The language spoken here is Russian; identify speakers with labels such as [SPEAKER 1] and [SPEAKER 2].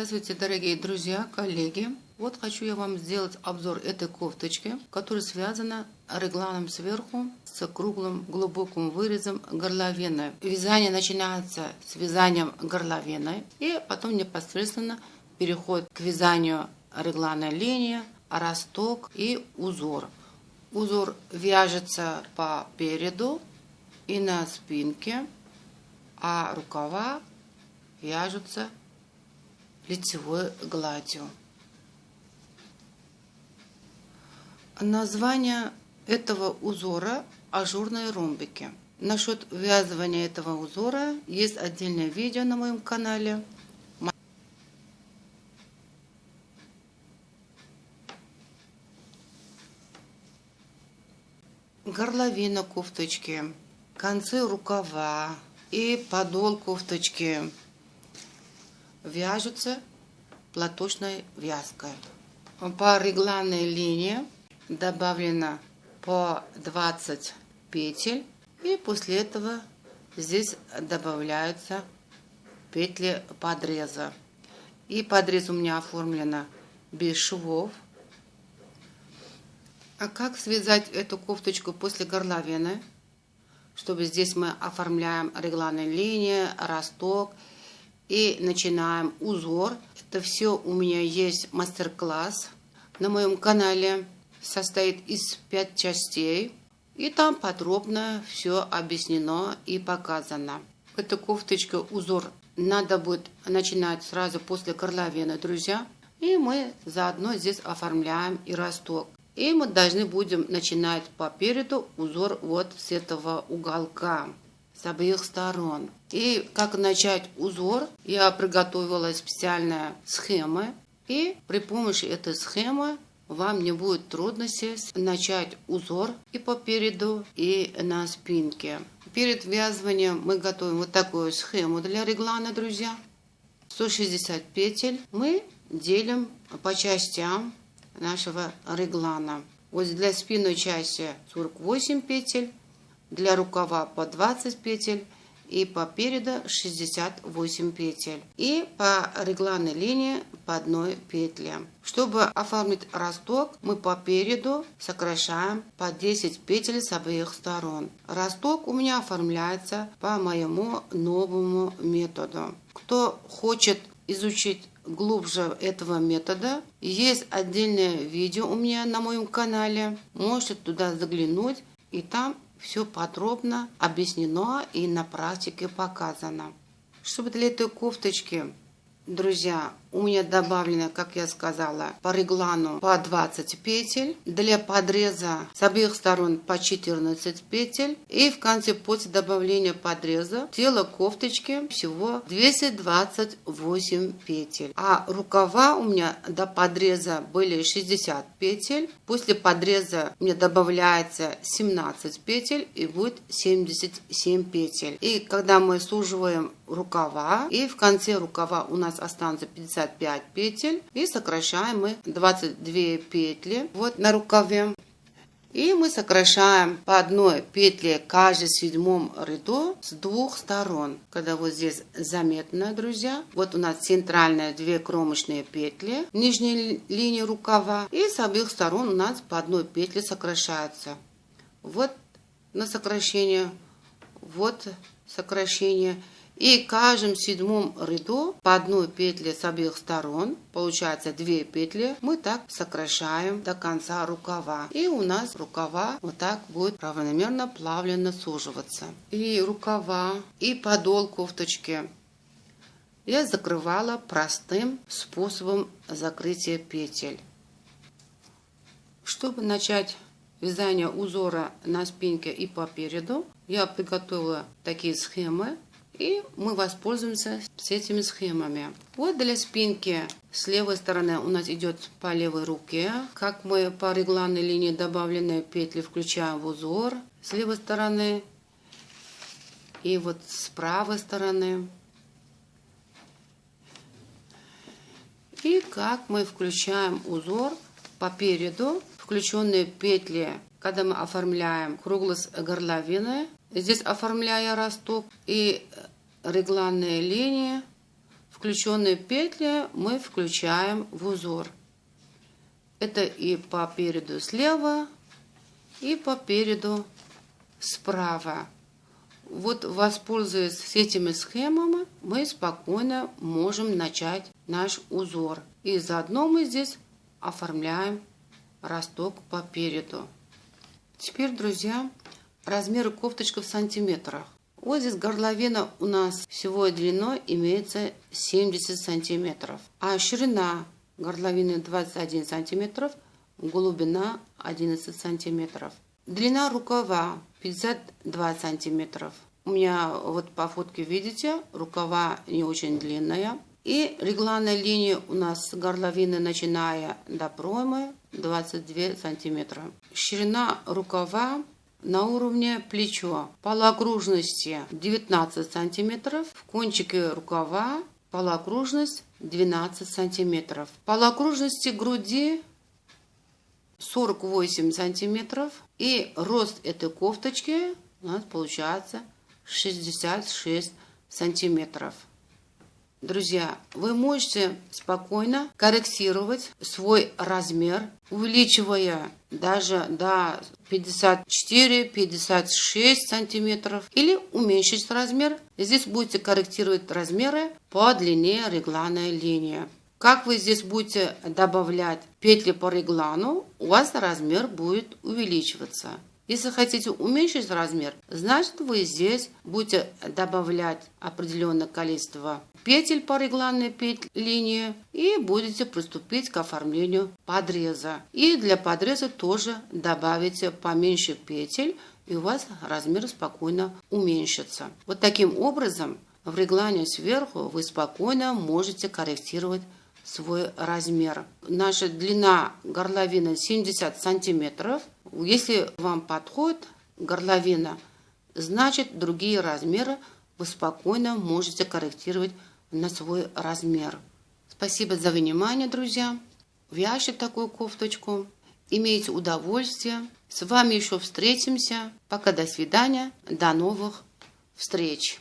[SPEAKER 1] Здравствуйте, дорогие друзья, коллеги. Вот хочу я вам сделать обзор этой кофточки, которая связана регланом сверху с круглым глубоким вырезом горловины. Вязание начинается с вязанием горловины и потом непосредственно переходит к вязанию регланной линии, росток и узор. Узор вяжется по переду и на спинке, а рукава вяжутся лицевой гладью. Название этого узора – ажурные ромбики. Насчет вязывания этого узора есть отдельное видео на моем канале. Горловина кофточки, концы рукава и подол кофточки вяжутся платочной вязкой. По регланной линии добавлено по 20 петель, и после этого здесь добавляются петли подреза. И подрез у меня оформлено без швов. А как связать эту кофточку после горловины? Чтобы здесь мы оформляем регланные линии, росток и начинаем узор. Это все у меня есть мастер-класс на моем канале. Состоит из 5 частей. И там подробно все объяснено и показано. Эта кофточка, узор надо будет начинать сразу после горловины, друзья. И мы заодно здесь оформляем и росток. И мы должны будем начинать по переду узор вот с этого уголка, с обеих сторон. И как начать узор, я приготовила специальные схемы. И при помощи этой схемы вам не будет трудностей начать узор и по переду, и на спинке. Перед вязанием мы готовим вот такую схему для реглана, друзья. 160 петель мы делим по частям нашего реглана. Вот для спинной части 48 петель, для рукава по 20 петель и по переду 68 петель. И по регланной линии по одной петле. Чтобы оформить росток, мы по переду сокращаем по 10 петель с обеих сторон. Росток у меня оформляется по моему новому методу. Кто хочет изучить глубже этого метода, есть отдельное видео у меня на моем канале. Можете туда заглянуть, и там все подробно объяснено и на практике показано. Чтобы для этой кофточки, друзья, у меня добавлено, как я сказала, по реглану по 20 петель. Для подреза с обеих сторон по 14 петель. И в конце, после добавления подреза, тело кофточки всего 228 петель. А рукава у меня до подреза были 60 петель. После подреза мне добавляется 17 петель и будет 77 петель. И когда мы суживаем рукава, и в конце рукава у нас останется 55 петель, и сокращаем мы 22 петли вот на рукаве. И мы сокращаем по одной петле каждый седьмом ряду с двух сторон. Когда вот здесь заметно, друзья, вот у нас центральные 2 кромочные петли, нижней линии рукава, и с обеих сторон у нас по одной петле сокращается. Вот на сокращение, вот сокращение. И в каждом седьмом ряду по одной петле с обеих сторон, получается 2 петли, мы так сокращаем до конца рукава. И у нас рукава вот так будет равномерно плавленно суживаться. И рукава, и подол кофточки я закрывала простым способом закрытия петель. Чтобы начать вязание узора на спинке и по переду, я приготовила такие схемы. И мы воспользуемся с этими схемами. Вот для спинки с левой стороны у нас идет по левой руке. Как мы по регланной линии добавленные петли включаем в узор с левой стороны. И вот с правой стороны. И как мы включаем узор по переду. Включенные петли, когда мы оформляем круглость горловины. Здесь, оформляя росток и регланные линии, включенные петли мы включаем в узор. Это и по переду слева, и по переду справа. Вот, воспользуясь этими схемами, мы спокойно можем начать наш узор. И заодно мы здесь оформляем росток по переду. Теперь, друзья, размеры кофточки в сантиметрах. Вот здесь горловина у нас всего длиной имеется 70 сантиметров, а ширина горловины 21 сантиметров, глубина 11 сантиметров. Длина рукава 52 сантиметров. У меня вот по фотке видите, рукава не очень длинная. И регланная линия у нас с горловины, начиная до проймы, 22 сантиметра. Ширина рукава на уровне плечо. Полуокружности 19 сантиметров. В кончике рукава полуокружность 12 сантиметров. Полуокружности груди 48 сантиметров. И рост этой кофточки у нас получается 66 сантиметров. Друзья, вы можете спокойно корректировать свой размер, увеличивая даже до 54-56 сантиметров, или уменьшить размер. Здесь будете корректировать размеры по длине регланной линии. Как вы здесь будете добавлять петли по реглану, у вас размер будет увеличиваться. Если хотите уменьшить размер, значит вы здесь будете добавлять определенное количество петель по регланной линии и будете приступить к оформлению подреза. И для подреза тоже добавите поменьше петель, и у вас размер спокойно уменьшится. Вот таким образом в реглане сверху вы спокойно можете корректировать свой размер. Наша длина горловины 70 сантиметров. Если вам подходит горловина, значит другие размеры вы спокойно можете корректировать на свой размер. Спасибо за внимание, друзья. Вяжите такую кофточку. Имейте удовольствие. С вами еще встретимся. Пока, до свидания. До новых встреч.